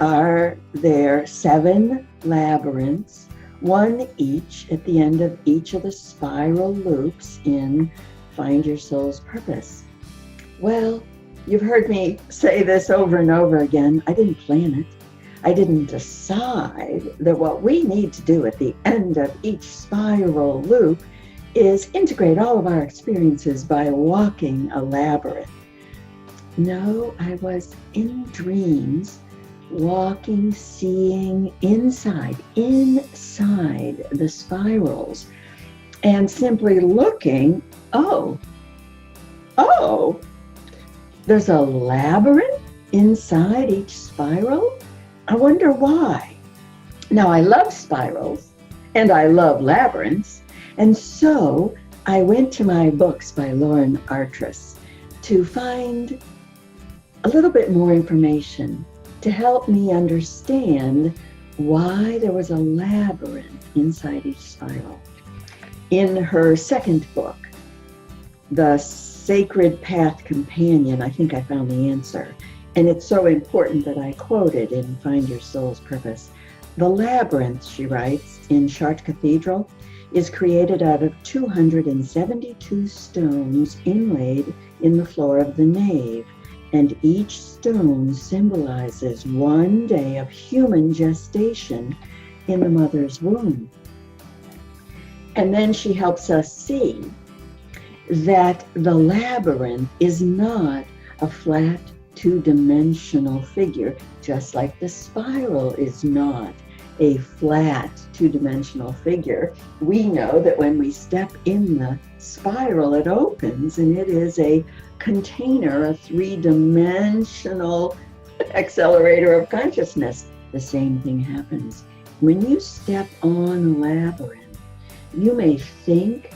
are there 7 labyrinths, one each at the end of each of the spiral loops in Find Your Soul's Purpose. Well, you've heard me say this over and over again. I didn't plan it. I didn't decide that what we need to do at the end of each spiral loop is integrate all of our experiences by walking a labyrinth. No, I was in dreams, walking, seeing inside the spirals, and simply looking, oh, there's a labyrinth inside each spiral? I wonder why. Now, I love spirals and I love labyrinths, and so I went to my books by Lauren Artress to find a little bit more information to help me understand why there was a labyrinth inside each spiral. In her second book, The Sacred Path Companion, I think I found the answer. And it's so important that I quote it in Find Your Soul's Purpose. The labyrinth, she writes, in Chartres Cathedral is created out of 272 stones inlaid in the floor of the nave, and each stone symbolizes one day of human gestation in the mother's womb. And then she helps us see that the labyrinth is not a flat two-dimensional figure, just like the spiral is not a flat two-dimensional figure. We know that when we step in the spiral, it opens and it is a container, a three-dimensional accelerator of consciousness. The same thing happens. When you step on a labyrinth, you may think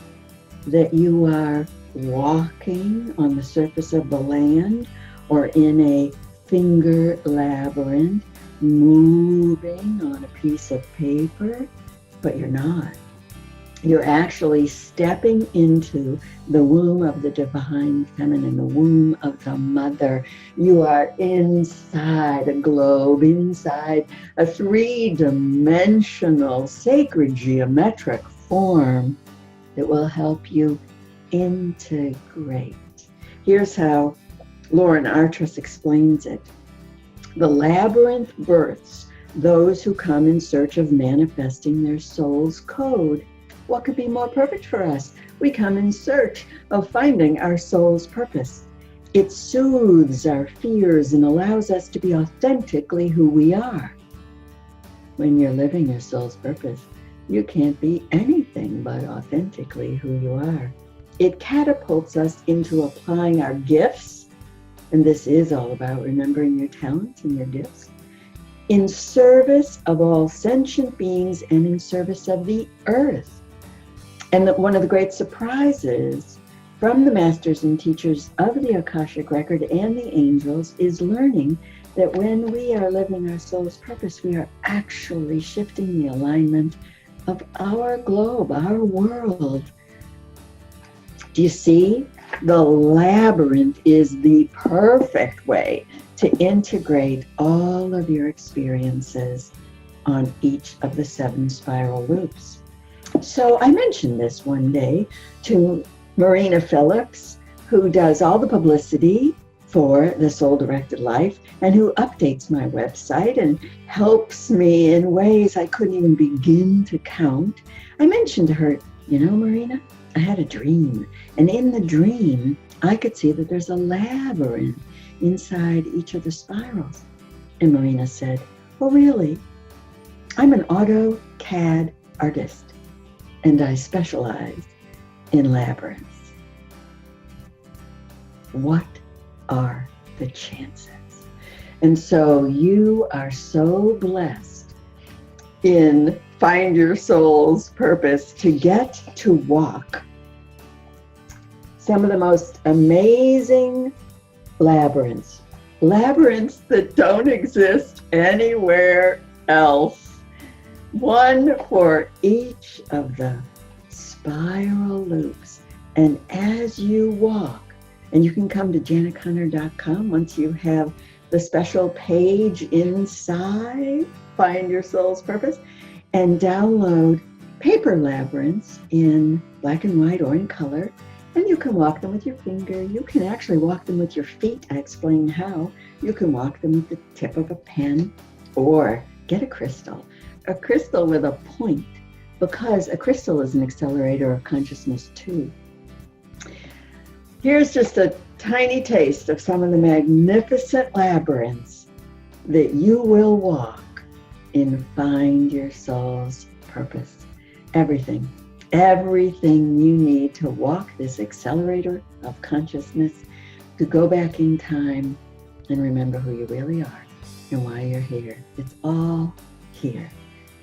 that you are walking on the surface of the land or in a finger labyrinth, moving on a piece of paper, but you're not. You're actually stepping into the womb of the divine feminine, the womb of the mother. You are inside a globe, inside a three-dimensional sacred geometric form that will help you integrate. Here's how Lauren Artress explains it. The labyrinth births those who come in search of manifesting their soul's code. What could be more perfect for us? We come in search of finding our soul's purpose. It soothes our fears and allows us to be authentically who we are. When you're living your soul's purpose, you can't be anything but authentically who you are. It catapults us into applying our gifts, and this is all about remembering your talents and your gifts, in service of all sentient beings and in service of the earth. And that one of the great surprises from the masters and teachers of the Akashic Record and the angels is learning that when we are living our soul's purpose, we are actually shifting the alignment of our globe, our world. Do you see? The labyrinth is the perfect way to integrate all of your experiences on each of the 7 spiral loops. So I mentioned this one day to Marina Phillips, who does all the publicity for the Soul Directed Life and who updates my website and helps me in ways I couldn't even begin to count. I mentioned to her, you know, Marina, I had a dream, and in the dream, I could see that there's a labyrinth inside each of the spirals. And Marina said, oh, really? I'm an AutoCAD artist, and I specialize in labyrinths. What are the chances? And so you are so blessed in Find Your Soul's Purpose to get to walk some of the most amazing labyrinths that don't exist anywhere else. One for each of the spiral loops. And as you walk, and you can come to janetconnor.com once you have the special page inside Find Your Soul's Purpose, and download paper labyrinths in black and white or in color. And you can walk them with your finger. You can actually walk them with your feet. I explain how. You can walk them with the tip of a pen, or get a crystal with a point, because a crystal is an accelerator of consciousness too. Here's just a tiny taste of some of the magnificent labyrinths that you will walk in Find Your Soul's Purpose. Everything you need to walk this accelerator of consciousness, to go back in time and remember who you really are and why you're here. It's all here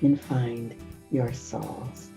in Find Your Soul's